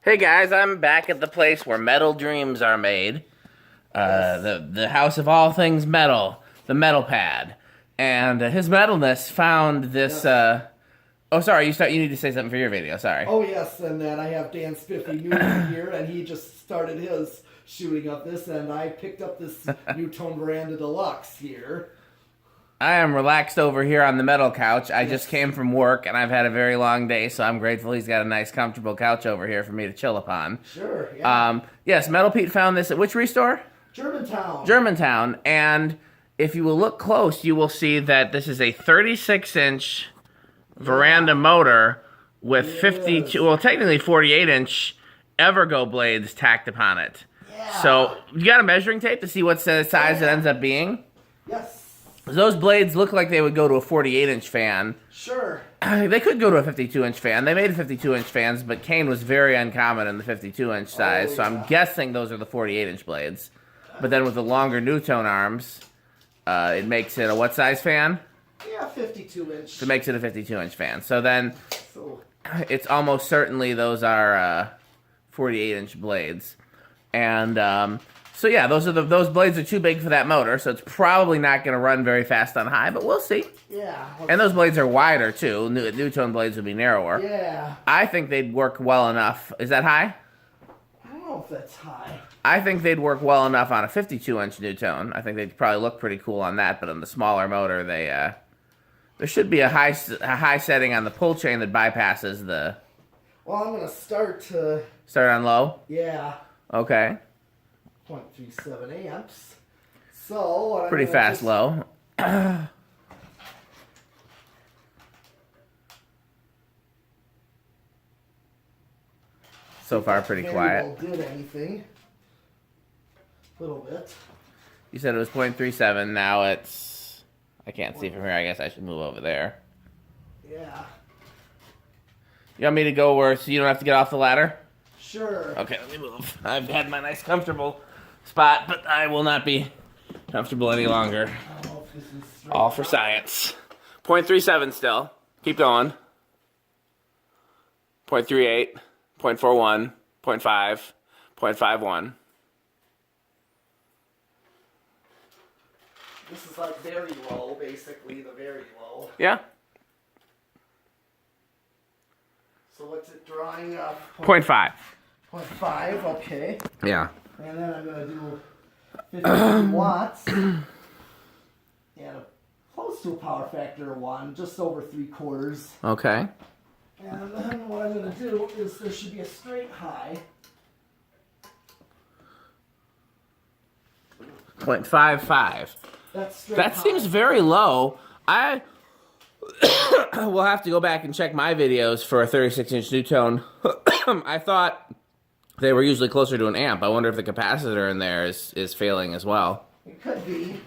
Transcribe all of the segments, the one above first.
Hey guys, I'm back at the place where metal dreams are made. The house of all things metal, the metal pad. And his metalness found this, oh sorry, you need to say something for your video, sorry. Oh yes, and then I have Dan Spiffy Newton here, and he just started his shooting of this, and I picked up this Nutone Veranda Deluxe here. I am relaxed over here on the metal couch. I just came from work, and I've had a very long day, so I'm grateful he's got a nice, comfortable couch over here for me to chill upon. Sure, yeah. Yes, Metal Pete found this at which restore? Germantown. Germantown, and if you will look close, you will see that this is a 36-inch veranda motor with 52, well, technically 48-inch evergo blades tacked upon it. Yeah. So, you got a measuring tape to see what size it ends up being? Yes. Those blades look like they would go to a 48-inch fan. Sure. They could go to a 52-inch fan. They made 52-inch fans, but cane was very uncommon in the 52-inch size, so I'm guessing those are the 48-inch blades. But then with the longer Nutone arms, it makes it a what size fan? Yeah, 52-inch. It makes it a 52-inch fan. So then, it's almost certainly those are 48-inch blades. And so yeah, those blades are too big for that motor, so it's probably not going to run very fast on high, but we'll see. Yeah. And those blades are wider too. Nutone blades would be narrower. Yeah. I think they'd work well enough. Is that high? I don't know if that's high. I think they'd work well enough on a 52-inch Nutone. I think they'd probably look pretty cool on that, but on the smaller motor, there should be a high setting on the pull chain that bypasses the... Well, I'm going to start to... Start on low? Yeah. Okay. 0.37 amps. So, what pretty fast low. So far, pretty quiet. Did anything? A little bit. You said it was 0.37. Now it's... I can't see from here. I guess I should move over there. Yeah. You want me to go where so you don't have to get off the ladder? Sure. Okay, let me move. I've had my nice comfortable spot, but I will not be comfortable any longer. All for science. 0.37 still. Keep going. 0.38, 0.41, 0.5, 0.51. This is like very low, basically, the very low. Yeah. So what's it drawing up? 0.5. 0.5, okay. Yeah. And then I'm going to do 50 watts. And close to a power factor of 1, just over 3/4. Okay. And then what I'm going to do is there should be a straight high. 0.55. That's straight That high. seems very low. I will have to go back and check my videos for a 36-inch Nutone. I thought they were usually closer to an amp. I wonder if the capacitor in there is failing as well. It could be.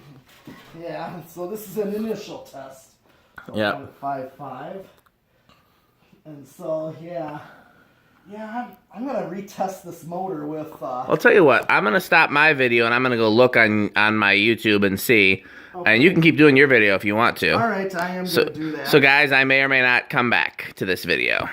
Yeah, so this is an initial test. So Yeah. 0.55. And so, yeah. Yeah, I'm going to retest this motor with... I'll tell you what. I'm going to stop my video, and I'm going to go look on my YouTube and see. Okay. And you can keep doing your video if you want to. All right, I am going to do that. So, guys, I may or may not come back to this video.